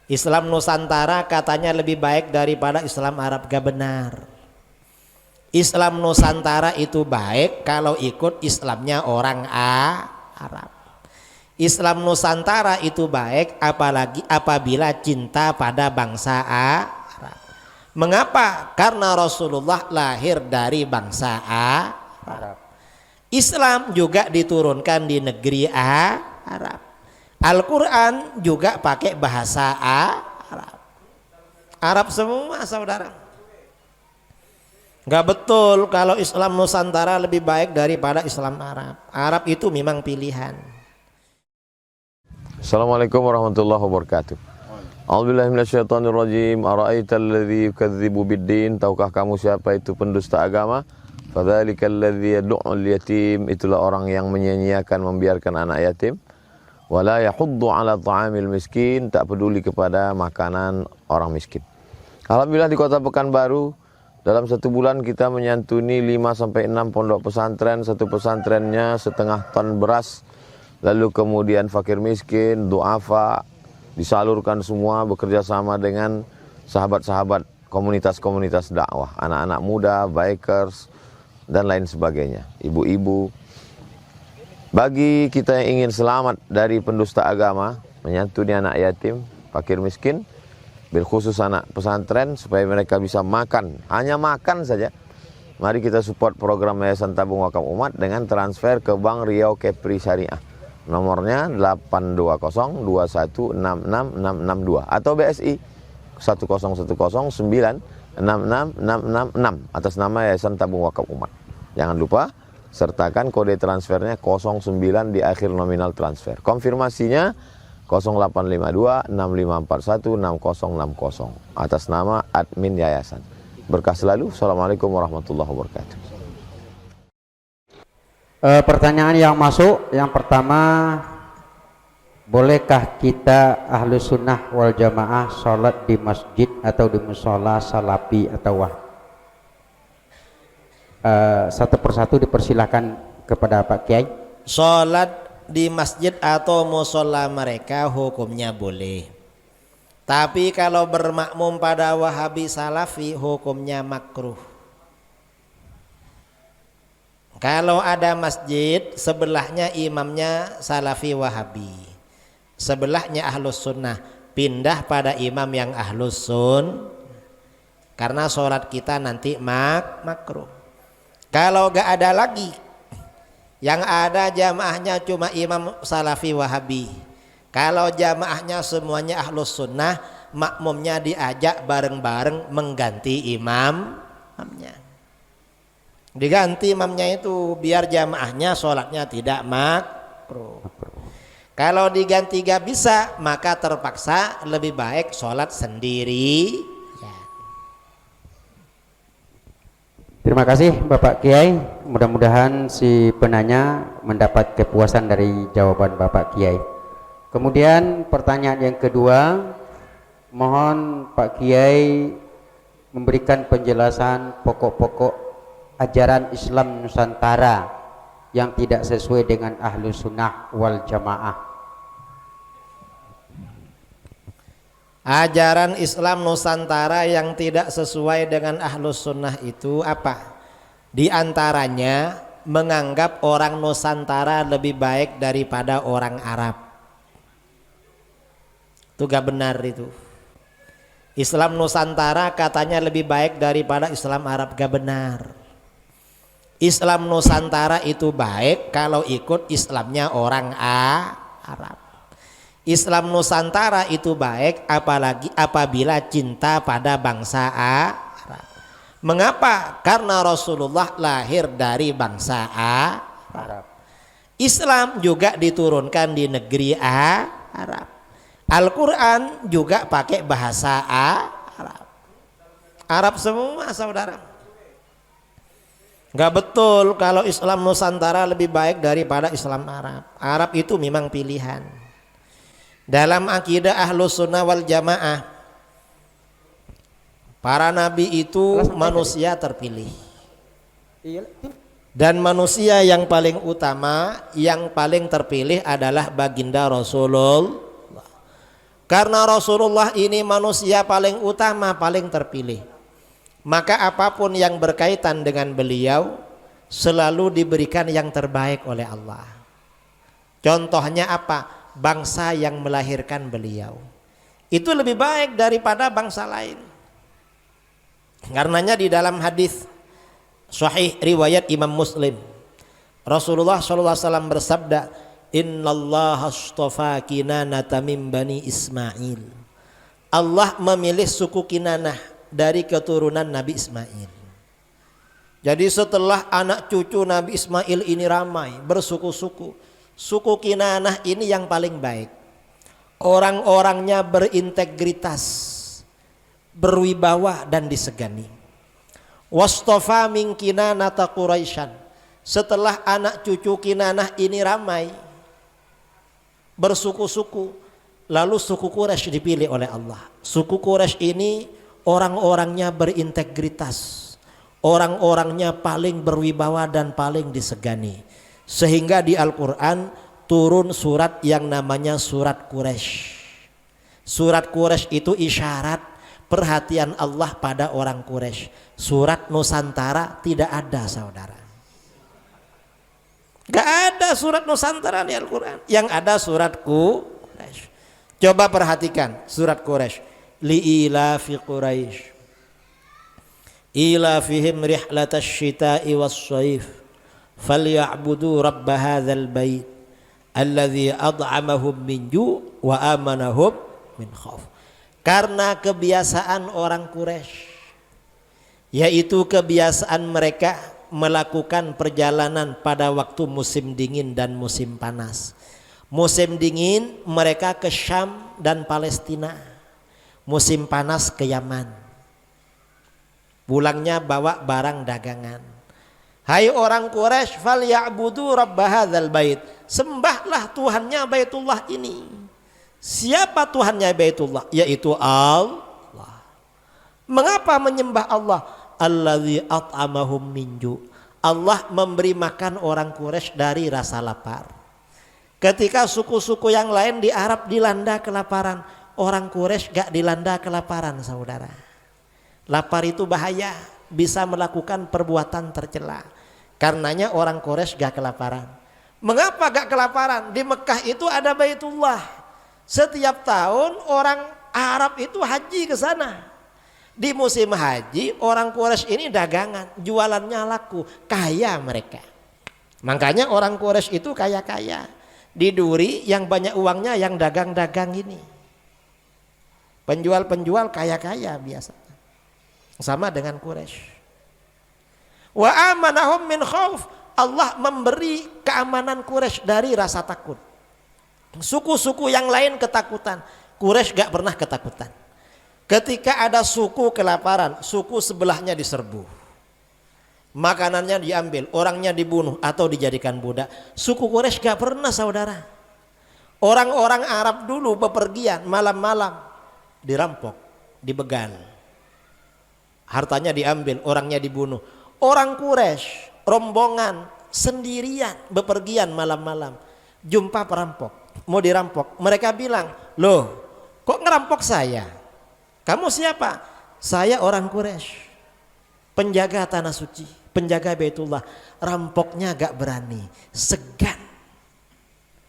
Islam Nusantara katanya lebih baik daripada Islam Arab. Gak benar. Islam Nusantara itu baik kalau ikut Islamnya orang Arab. Islam Nusantara itu baik apalagi apabila cinta pada bangsa Arab. Mengapa? Karena Rasulullah lahir dari bangsa Arab. Islam juga diturunkan di negeri Arab. Al-Quran juga pakai bahasa Arab. Arab semua saudara. Gak betul kalau Islam Nusantara lebih baik daripada Islam Arab. Arab itu memang pilihan. Assalamualaikum warahmatullahi wabarakatuh. A'udzubillahi minasyaitonirrajim. Ara'aital ladzi yukadzibu biddin? Tahukah kamu siapa itu pendusta agama? Fadzalikal ladzi yad'ul yatim. Itulah orang yang menyia-nyiakan membiarkan anak yatim. Wala yahuddu 'ala ta'amil miskin. Tak peduli kepada makanan orang miskin. Alhamdulillah di Kota Pekanbaru dalam satu bulan kita menyantuni 5-6 pondok pesantren. Satu pesantrennya setengah ton beras. Lalu kemudian fakir miskin, du'afa, disalurkan semua bekerja sama dengan sahabat-sahabat komunitas-komunitas dakwah. Anak-anak muda, bikers, dan lain sebagainya. Ibu-ibu. Bagi kita yang ingin selamat dari pendusta agama, menyantuni anak yatim, fakir miskin, khusus anak pesantren supaya mereka bisa makan, hanya makan saja. Mari kita support program Yayasan Tabung Wakaf Umat dengan transfer ke Bank Riau Kepri Syariah. Nomornya 82021666662 atau BSI 101096666 atas nama Yayasan Tabung Wakaf Umat. Jangan lupa sertakan kode transfernya 09 di akhir nominal transfer. Konfirmasinya 0852 6541 6060 atas nama admin yayasan. Berkah selalu. Assalamualaikum warahmatullahi wabarakatuh. Pertanyaan yang masuk, yang pertama, bolehkah kita ahlu sunnah wal jamaah sholat di masjid atau di musola salafi atau wahid? Satu persatu dipersilakan kepada Pak Kiai. Sholat di masjid atau musola mereka hukumnya boleh. Tapi kalau bermakmum pada Wahabi Salafi hukumnya makruh. Kalau ada masjid sebelahnya imamnya Salafi Wahabi, sebelahnya Ahlus Sunnah, pindah pada imam yang Ahlus Sun, karena sholat kita nanti makruh. Kalau gak ada lagi, yang ada jamaahnya cuma imam Salafi Wahabi. Kalau jamaahnya semuanya Ahlus Sunnah, makmumnya diajak bareng-bareng mengganti imamnya. Diganti imamnya itu biar jamaahnya sholatnya tidak makruh. Kalau diganti gak bisa, maka terpaksa lebih baik sholat sendiri. Terima kasih Bapak Kiai. Mudah-mudahan si penanya mendapat kepuasan dari jawaban Bapak Kiai. Kemudian pertanyaan yang kedua, mohon Pak Kiai memberikan penjelasan pokok-pokok ajaran Islam Nusantara yang tidak sesuai dengan ahlu sunnah wal jamaah. Ajaran Islam Nusantara yang tidak sesuai dengan Ahlus Sunnah itu apa? Di antaranya menganggap orang Nusantara lebih baik daripada orang Arab. Itu gak benar itu. Islam Nusantara katanya lebih baik daripada Islam Arab. Gak benar. Islam Nusantara itu baik kalau ikut Islamnya orang Arab. Islam Nusantara itu baik apalagi apabila cinta pada bangsa Arab. Mengapa? Karena Rasulullah lahir dari bangsa Arab. Islam juga diturunkan di negeri Arab. Al-Quran juga pakai bahasa Arab. Arab semua saudara. Gak betul kalau Islam Nusantara lebih baik daripada Islam Arab. Arab itu memang pilihan. Dalam akidah Ahlus Sunnah wal Jamaah, para nabi itu manusia terpilih. Dan manusia yang paling utama, yang paling terpilih adalah baginda Rasulullah. Karena Rasulullah ini manusia paling utama, paling terpilih, maka apapun yang berkaitan dengan beliau selalu diberikan yang terbaik oleh Allah. Contohnya apa? Bangsa yang melahirkan beliau itu lebih baik daripada bangsa lain. Karenanya di dalam hadis sahih riwayat Imam Muslim, Rasulullah SAW bersabda, Innallaha astafa Kinanata min bani Ismail. Allah memilih suku Kinanah dari keturunan Nabi Ismail. Jadi setelah anak cucu Nabi Ismail ini ramai bersuku-suku, suku Kinanah ini yang paling baik. Orang-orangnya berintegritas, berwibawa dan disegani. Wastafa min Kinanata Quraisyan. Setelah anak cucu Kinanah ini ramai bersuku-suku, lalu suku Quraisy dipilih oleh Allah. Suku Quraisy ini orang-orangnya berintegritas, orang-orangnya paling berwibawa dan paling disegani, sehingga di Al-Quran turun surat yang namanya surat Quraisy. Surat Quraisy itu isyarat perhatian Allah pada orang Quraisy. Surat Nusantara tidak ada, saudara. Gak ada surat Nusantara di Al-Quran. Yang ada surat Quraisy. Coba perhatikan surat Quraisy. Li'ilafi Quraisy ilafihim rihlatash shita'i was-shaif falya'budu rabb hadzal bait alladzi at'amahum min ju' wa amanahum min khauf. Karena kebiasaan orang Quraisy, yaitu kebiasaan mereka melakukan perjalanan pada waktu musim dingin dan musim panas. Musim dingin mereka ke Syam dan Palestina, musim panas ke Yaman. Pulangnya bawa barang dagangan. Hai orang Quraisy, falya'budu rabb hadzal bait. Sembahlah Tuhannya Baitullah ini. Siapa Tuhannya Baitullah? Yaitu Allah. Mengapa menyembah Allah? Alladzi at'amahum min ju'. Allah memberi makan orang Quraisy dari rasa lapar. Ketika suku-suku yang lain di Arab dilanda kelaparan, orang Quraisy gak dilanda kelaparan, saudara. Lapar itu bahaya, bisa melakukan perbuatan tercela. Karenanya orang Quraisy gak kelaparan. Mengapa gak kelaparan? Di Mekah itu ada Baitullah. Setiap tahun orang Arab itu haji ke sana. Di musim haji orang Quraisy ini dagangan, jualannya laku, kaya mereka. Makanya orang Quraisy itu kaya-kaya. Di Duri yang banyak uangnya yang dagang-dagang ini. Penjual-penjual kaya-kaya biasanya. Sama dengan Quraisy. Wa amanahum min khauf. Allah memberi keamanan Quraisy dari rasa takut. Suku-suku yang lain ketakutan, Quraisy gak pernah ketakutan. Ketika ada suku kelaparan, suku sebelahnya diserbu, makanannya diambil, orangnya dibunuh atau dijadikan budak. Suku Quraisy gak pernah, saudara. Orang-orang Arab dulu bepergian malam-malam dirampok, dibegal, hartanya diambil, orangnya dibunuh. Orang Quraisy rombongan sendirian bepergian malam-malam, jumpa perampok, mau dirampok. Mereka bilang, loh kok ngerampok saya? Kamu siapa? Saya orang Quraisy, penjaga tanah suci, penjaga Baitullah. Rampoknya gak berani, segan.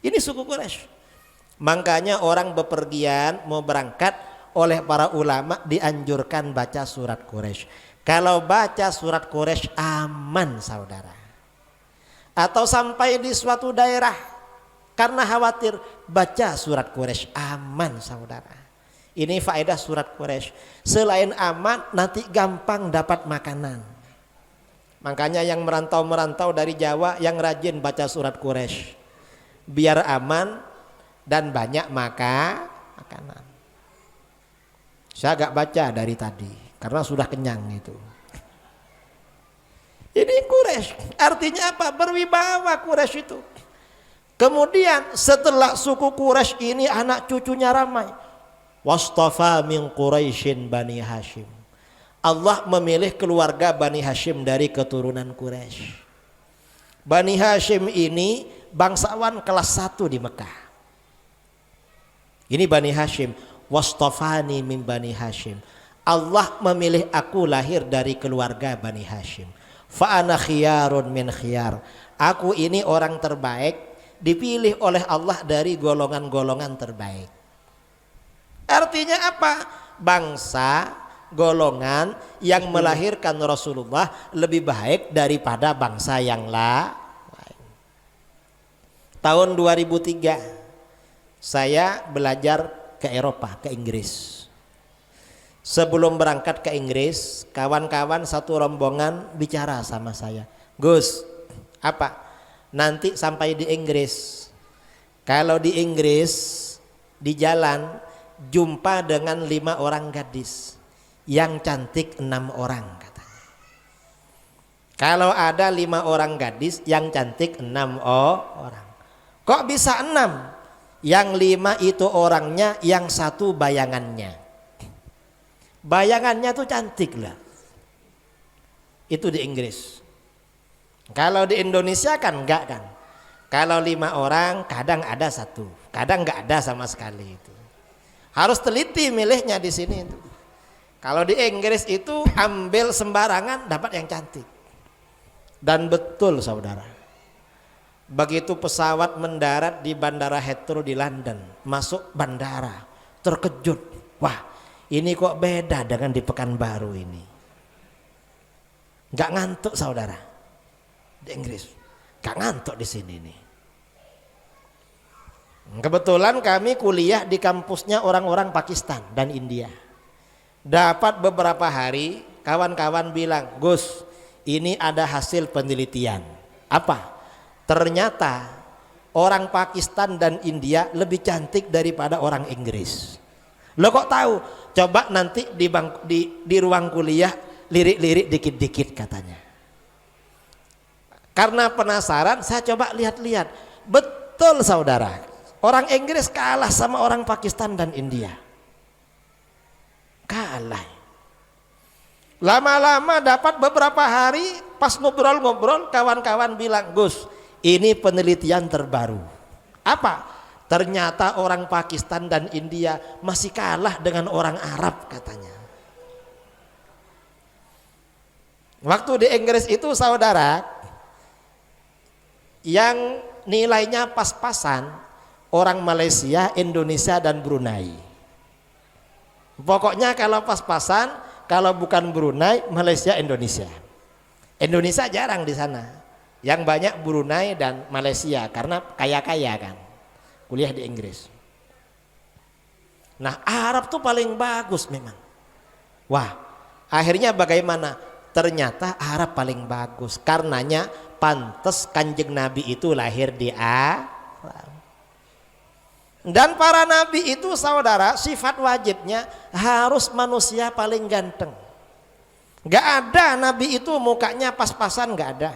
Ini suku Quraisy. Makanya orang bepergian mau berangkat, oleh para ulama dianjurkan baca surat Quraisy. Kalau baca surat Quraisy aman, saudara. Atau sampai di suatu daerah karena khawatir, baca surat Quraisy, aman, saudara. Ini faedah surat Quraisy. Selain aman, nanti gampang dapat makanan. Makanya yang merantau-merantau dari Jawa yang rajin baca surat Quraisy, biar aman dan banyak makanan. Saya agak baca dari tadi karena sudah kenyang itu. Ini Quraisy artinya apa? Berwibawa Quraisy itu. Kemudian setelah suku Quraisy ini anak cucunya ramai. Wastafa min Quraisyin Bani Hashim. Allah memilih keluarga Bani Hashim dari keturunan Quraisy. Bani Hashim ini bangsawan kelas 1 di Mekah. Ini Bani Hashim, wastafani min Bani Hashim. Allah memilih aku lahir dari keluarga Bani Hashim. Fa ana khiyarun min khiyar. Aku ini orang terbaik, dipilih oleh Allah dari golongan-golongan terbaik. Artinya apa? Bangsa, golongan yang melahirkan Rasulullah lebih baik daripada bangsa yang lain. Tahun 2003 saya belajar ke Eropa, ke Inggris. Sebelum berangkat ke Inggris, kawan-kawan satu rombongan bicara sama saya, Gus, apa? Nanti sampai di Inggris, kalau di Inggris di jalan jumpa dengan 5 orang gadis, yang cantik 6 orang katanya. Kalau ada 5 orang gadis, yang cantik 6 orang. Kok bisa 6? Yang 5 itu orangnya, yang 1 bayangannya. Bayangannya tuh cantik lah. Itu di Inggris. Kalau di Indonesia kan enggak kan. Kalau 5 orang kadang ada 1, kadang enggak ada sama sekali itu. Harus teliti milihnya di sini itu. Kalau di Inggris itu ambil sembarangan dapat yang cantik. Dan betul saudara. Begitu pesawat mendarat di Bandara Heathrow di London, masuk bandara, terkejut. Wah, ini kok beda dengan di Pekanbaru ini. Gak ngantuk saudara di Inggris, gak ngantuk di sini nih. Kebetulan kami kuliah di kampusnya orang-orang Pakistan dan India. Dapat beberapa hari, kawan-kawan bilang, Gus, ini ada hasil penelitian. Apa? Ternyata orang Pakistan dan India lebih cantik daripada orang Inggris. Lo kok tahu? Coba nanti di ruang kuliah lirik-lirik dikit-dikit katanya. Karena penasaran, saya coba lihat-lihat. Betul saudara, orang Inggris kalah sama orang Pakistan dan India. Kalah. Lama-lama dapat beberapa hari, pas ngobrol-ngobrol, kawan-kawan bilang, Gus, ini penelitian terbaru. Apa? Ternyata orang Pakistan dan India masih kalah dengan orang Arab katanya. Waktu di Inggris itu saudara, yang nilainya pas-pasan orang Malaysia, Indonesia dan Brunei. Pokoknya kalau pas-pasan, kalau bukan Brunei, Malaysia, Indonesia. Indonesia jarang di sana. Yang banyak Brunei dan Malaysia karena kaya-kaya kan. Kuliah di Inggris. Nah, Arab tuh paling bagus memang. Wah, akhirnya bagaimana? Ternyata Arab paling bagus. Karenanya pantas Kanjeng Nabi itu lahir di Arab. Dan para nabi itu saudara, sifat wajibnya harus manusia paling ganteng. Gak ada nabi itu mukanya pas-pasan, gak ada.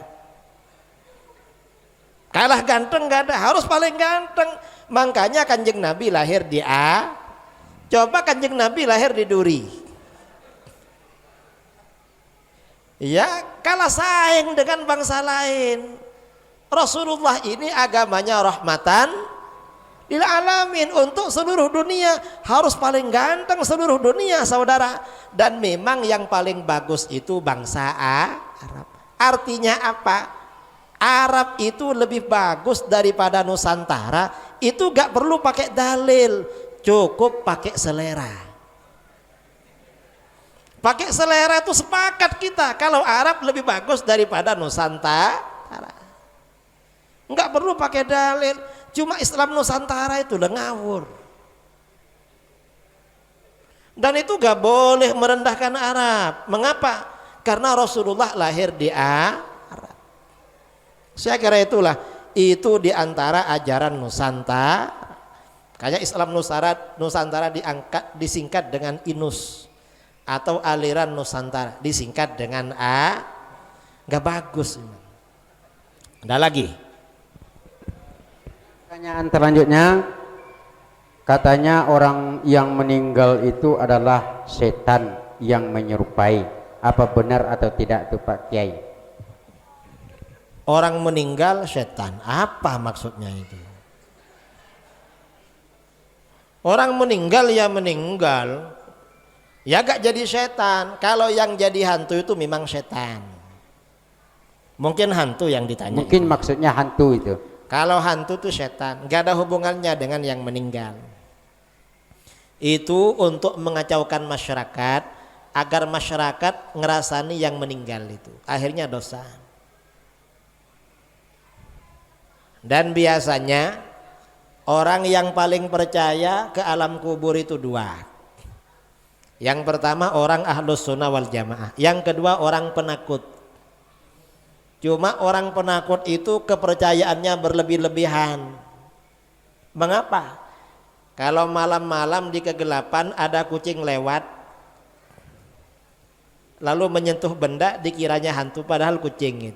Kalah ganteng gak ada, harus paling ganteng. Makanya Kanjeng Nabi lahir di A. Coba Kanjeng Nabi lahir di Duri. Ya, kalah saing dengan bangsa lain. Rasulullah ini agamanya rahmatan lil alamin, untuk seluruh dunia, harus paling ganteng seluruh dunia saudara. Dan memang yang paling bagus itu bangsa Arab. Artinya apa? Arab itu lebih bagus daripada Nusantara. Itu gak perlu pakai dalil, cukup pakai selera. Pakai selera itu sepakat kita kalau Arab lebih bagus daripada Nusantara. Enggak perlu pakai dalil. Cuma Islam Nusantara itu udah ngawur. Dan itu gak boleh merendahkan Arab. Mengapa? Karena Rasulullah lahir di Arab. Saya kira itulah, itu diantara ajaran Nusantara. Kayak Islam Nusantara diangkat, disingkat dengan INUS, atau aliran Nusantara disingkat dengan A. Gak bagus. Ada lagi. Pertanyaan selanjutnya, katanya orang yang meninggal itu adalah setan yang menyerupai. Apa benar atau tidak itu Pak Kiai? Orang meninggal setan, apa maksudnya itu? Orang meninggal ya meninggal, ya gak jadi setan. Kalau yang jadi hantu itu memang setan. Mungkin hantu yang ditanya. Mungkin maksudnya hantu itu. Kalau hantu itu setan, gak ada hubungannya dengan yang meninggal. Itu untuk mengacaukan masyarakat, agar masyarakat ngerasani yang meninggal itu. Akhirnya dosa. Dan biasanya orang yang paling percaya ke alam kubur itu dua. Yang pertama orang ahlus sunnah wal jamaah, yang kedua orang penakut. Cuma orang penakut itu kepercayaannya berlebih-lebihan. Mengapa? Kalau malam-malam di kegelapan ada kucing lewat, lalu menyentuh benda dikiranya hantu, padahal kucing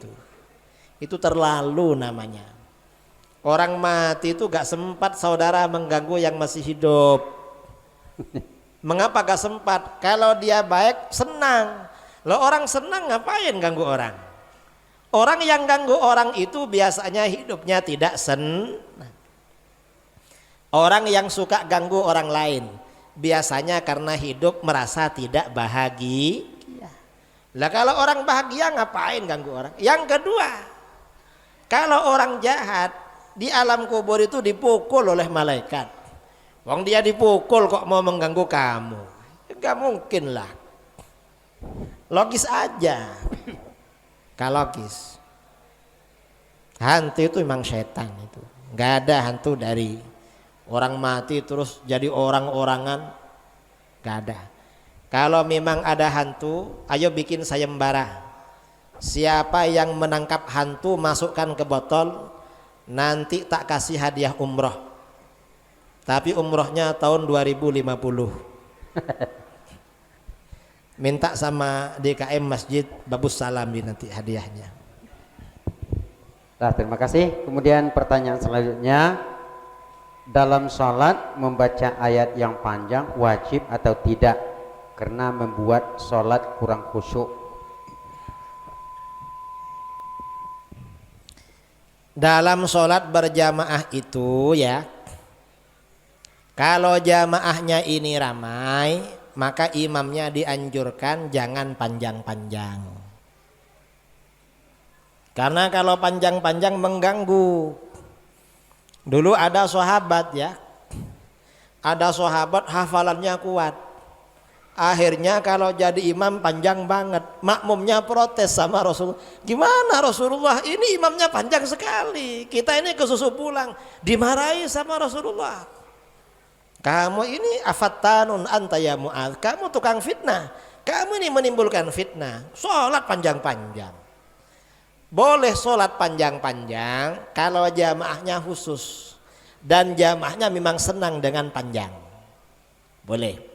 itu terlalu namanya. Orang mati itu gak sempat saudara mengganggu yang masih hidup. Mengapa gak sempat? Kalau dia baik senang. Loh, orang senang ngapain ganggu orang? Orang yang ganggu orang itu biasanya hidupnya tidak senang. Orang yang suka ganggu orang lain biasanya karena hidup merasa tidak bahagia. Lah kalau orang bahagia ngapain ganggu orang? Yang kedua, kalau orang jahat di alam kubur itu dipukul oleh malaikat. Wong dia dipukul kok mau mengganggu kamu? Enggak mungkin lah. Logis aja. Gak logis. Hantu itu memang setan itu. Gak ada hantu dari orang mati terus jadi orang-orangan. Gak ada. Kalau memang ada hantu, ayo bikin sayembara. Siapa yang menangkap hantu masukkan ke botol, nanti tak kasih hadiah umroh. Tapi umrohnya tahun 2050. Minta sama DKM Masjid Babus Salami nanti hadiahnya. Nah, terima kasih. Kemudian pertanyaan selanjutnya, dalam sholat membaca ayat yang panjang wajib atau tidak? Karena membuat sholat kurang khusyuk. Dalam sholat berjamaah itu ya, kalau jamaahnya ini ramai, maka imamnya dianjurkan jangan panjang-panjang. Karena kalau panjang-panjang mengganggu. Dulu ada sahabat ya, ada sahabat hafalannya kuat. Akhirnya kalau jadi imam panjang banget, makmumnya protes sama Rasulullah. Gimana Rasulullah, ini imamnya panjang sekali, kita ini kesusu pulang. Dimarahi sama Rasulullah. Kamu ini afattanun anta ya Mu'adz, kamu tukang fitnah, kamu ini menimbulkan fitnah. Sholat panjang-panjang. Boleh sholat panjang-panjang kalau jamaahnya khusus dan jamaahnya memang senang dengan panjang. Boleh.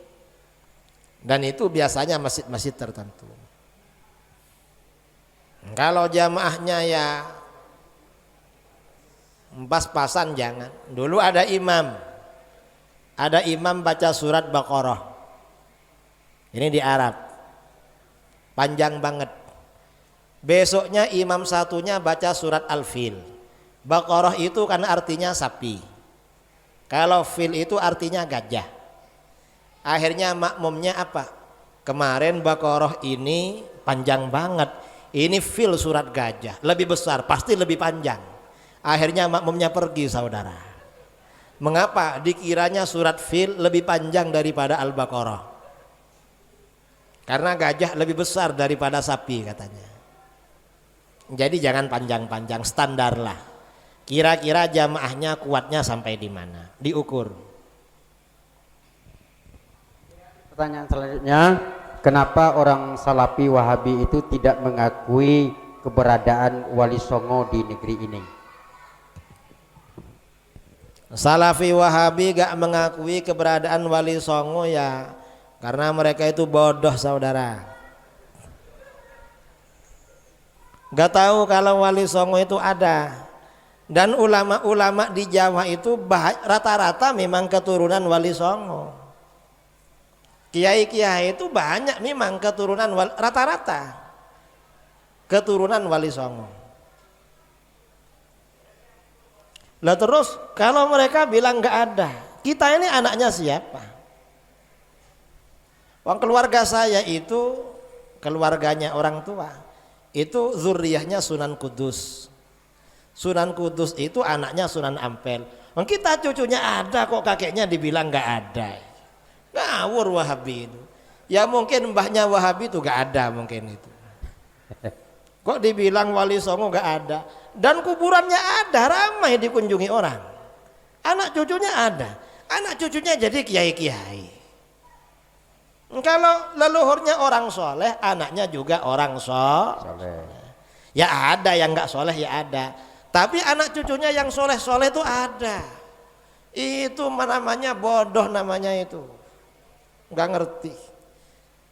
Dan itu biasanya masjid-masjid tertentu. Kalau jamaahnya ya pas-pasan jangan. Dulu ada imam baca surat Baqarah. Ini di Arab. Panjang banget. Besoknya imam satunya baca surat Al-Fil. Baqarah itu kan artinya sapi. Kalau fil itu artinya gajah. Akhirnya makmumnya apa? Kemarin Baqarah ini panjang banget. Ini fil surat gajah, lebih besar, pasti lebih panjang. Akhirnya makmumnya pergi saudara. Mengapa? Dikiranya surat fil lebih panjang daripada Al-Baqarah. Karena gajah lebih besar daripada sapi katanya. Jadi jangan panjang-panjang, standar lah. Kira-kira jamaahnya kuatnya sampai di mana? Diukur. Pertanyaan selanjutnya, kenapa orang Salafi Wahabi itu tidak mengakui keberadaan Wali Songo di negeri ini? Salafi Wahabi gak mengakui keberadaan Wali Songo ya karena mereka itu bodoh saudara. Gak tahu kalau Wali Songo itu ada. Dan ulama-ulama di Jawa itu rata-rata memang keturunan Wali Songo. Kiai-kiai itu banyak memang keturunan rata-rata keturunan Wali Songo. Lah terus kalau mereka bilang nggak ada, kita ini anaknya siapa? Wong keluarga saya itu keluarganya orang tua itu zuriyahnya Sunan Kudus. Sunan Kudus itu anaknya Sunan Ampel. Wong kita cucunya ada kok kakeknya dibilang nggak ada. Ngawur Wahabi itu. Ya mungkin mbahnya Wahabi itu nggak ada mungkin itu. Kok dibilang Wali Songo nggak ada? Dan kuburannya ada, ramai dikunjungi orang. Anak cucunya ada, anak cucunya jadi kiai-kiai. Kalau leluhurnya orang soleh, anaknya juga orang soleh. Ya ada yang nggak soleh ya ada. Tapi anak cucunya yang soleh-soleh itu ada. Itu namanya bodoh namanya itu. Nggak ngerti.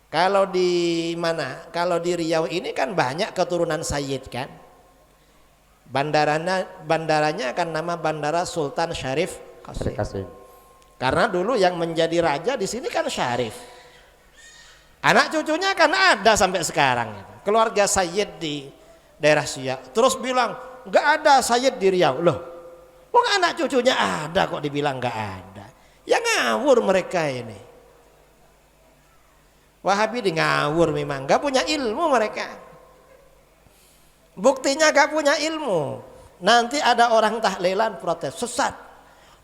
Kalau di mana? Kalau di Riau ini kan banyak keturunan Sayyid kan. Bandaranya akan nama Bandara Sultan Syarif Qasim. Karena dulu yang menjadi raja di sini kan Syarif. Anak cucunya kan ada sampai sekarang. Keluarga Sayyid di daerah Siak. Terus bilang nggak ada Sayyid di Riau. Loh, kok anak cucunya ada kok dibilang nggak ada? Ya ngawur mereka ini. Wahabi di ngawur memang, nggak punya ilmu mereka. Buktinya nggak punya ilmu. Nanti ada orang tahlilan protes sesat.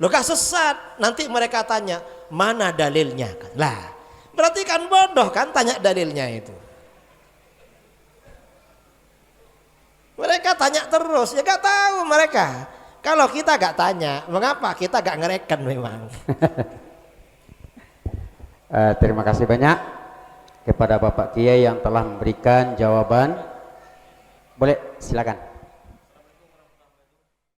Loh kak sesat? Nanti mereka tanya mana dalilnya? Lah. Berarti kan bodoh kan tanya dalilnya itu. Mereka tanya terus, ya gak tahu mereka. Kalau kita gak tanya, mengapa kita gak ngereken memang. Terima kasih banyak kepada Bapak Kiai yang telah memberikan jawaban. Boleh silakan.